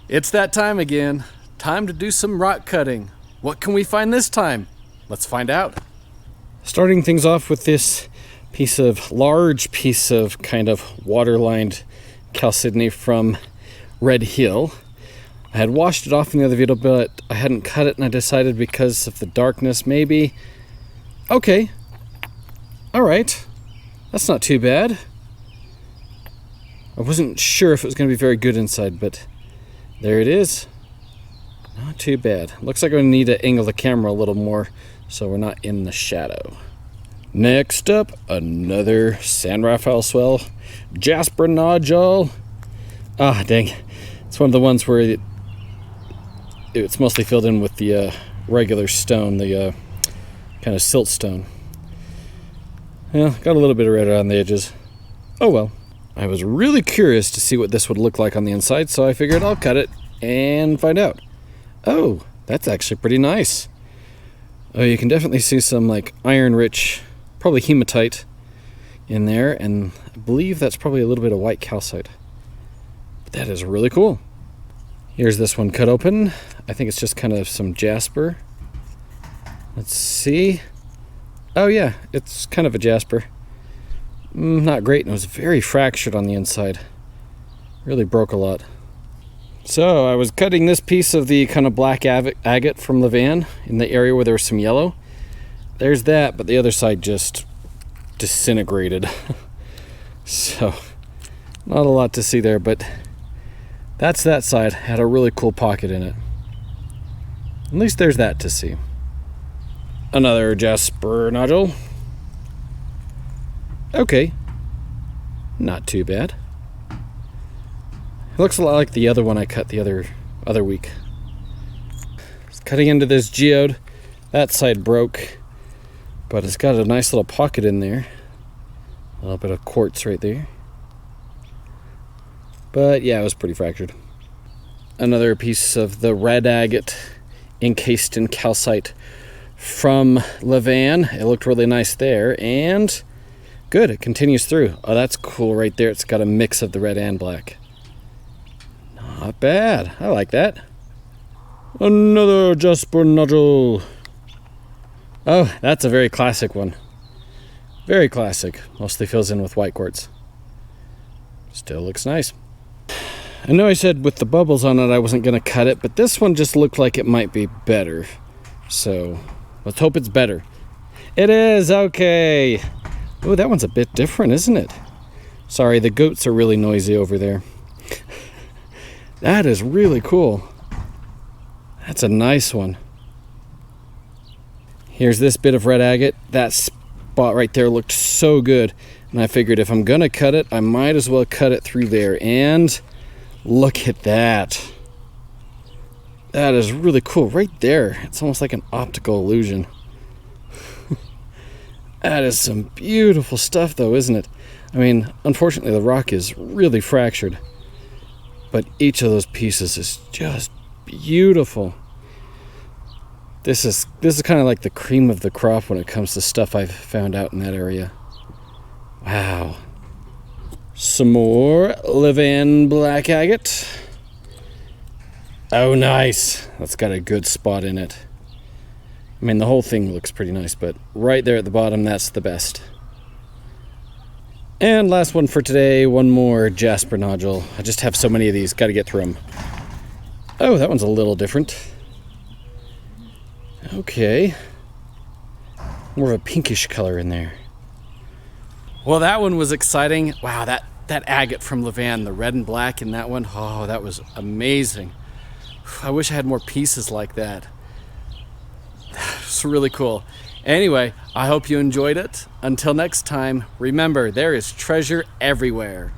It's that time again. Time to do some rock cutting. What can we find this time? Let's find out. Starting things off with this large piece of kind of water-lined chalcedony from Red Hill. I had washed it off in the other video, but I hadn't cut it, and I decided because of the darkness, maybe. Okay. All right. That's not too bad. I wasn't sure if it was going to be very good inside, but there it is. Not too bad. Looks like I'm going to need to angle the camera a little more so we're not in the shadow. Next up, another San Rafael swell. Jasper nodule. Ah, dang. It's one of the ones where it's mostly filled in with the regular stone, the kind of silt stone. Yeah, got a little bit of red around the edges. Oh well. I was really curious to see what this would look like on the inside, so I figured I'll cut it and find out. Oh, that's actually pretty nice. Oh, you can definitely see some like iron-rich, probably hematite in there, and I believe that's probably a little bit of white calcite. But that is really cool. Here's this one cut open. I think it's just kind of some jasper. Let's see. Oh yeah, it's kind of a jasper. Not great, and it was very fractured on the inside. Really broke a lot. So I was cutting this piece of the kind of black agate from Levan in the area where there was some yellow. There's that, but the other side just disintegrated. So not a lot to see there, but that's that side. Had a really cool pocket in it. At least there's that to see. Another jasper nodule. Okay, not too bad. It looks a lot like the other one I cut the other week. Just cutting into this geode. That side broke, but it's got a nice little pocket in there. A little bit of quartz right there. But yeah, it was pretty fractured. Another piece of the red agate encased in calcite from Levan. It looked really nice there, and good, it continues through. Oh, that's cool right there. It's got a mix of the red and black. Not bad. I like that. Another jasper nodule. Oh, that's a very classic one. Very classic. Mostly fills in with white quartz. Still looks nice. I know I said with the bubbles on it I wasn't going to cut it, but this one just looked like it might be better. So, let's hope it's better. It is! Okay! Oh, that one's a bit different, isn't it? Sorry, the goats are really noisy over there. That is really cool. That's a nice one. Here's this bit of red agate. That spot right there looked so good. And I figured if I'm going to cut it, I might as well cut it through there. And look at that. That is really cool. Right there. It's almost like an optical illusion. That is some beautiful stuff, though, isn't it? I mean, unfortunately, the rock is really fractured. But each of those pieces is just beautiful. This is kind of like the cream of the crop when it comes to stuff I've found out in that area. Wow. Some more Levan black agate. Oh, nice. That's got a good spot in it. I mean, the whole thing looks pretty nice, but right there at the bottom, that's the best. And last one for today, one more jasper nodule. I just have so many of these, got to get through them. Oh, that one's a little different. Okay. More of a pinkish color in there. Well, that one was exciting. Wow, that agate from Levan, the red and black in that one, oh, that was amazing. I wish I had more pieces like that. It's really cool. Anyway, I hope you enjoyed it. Until next time, remember, there is treasure everywhere.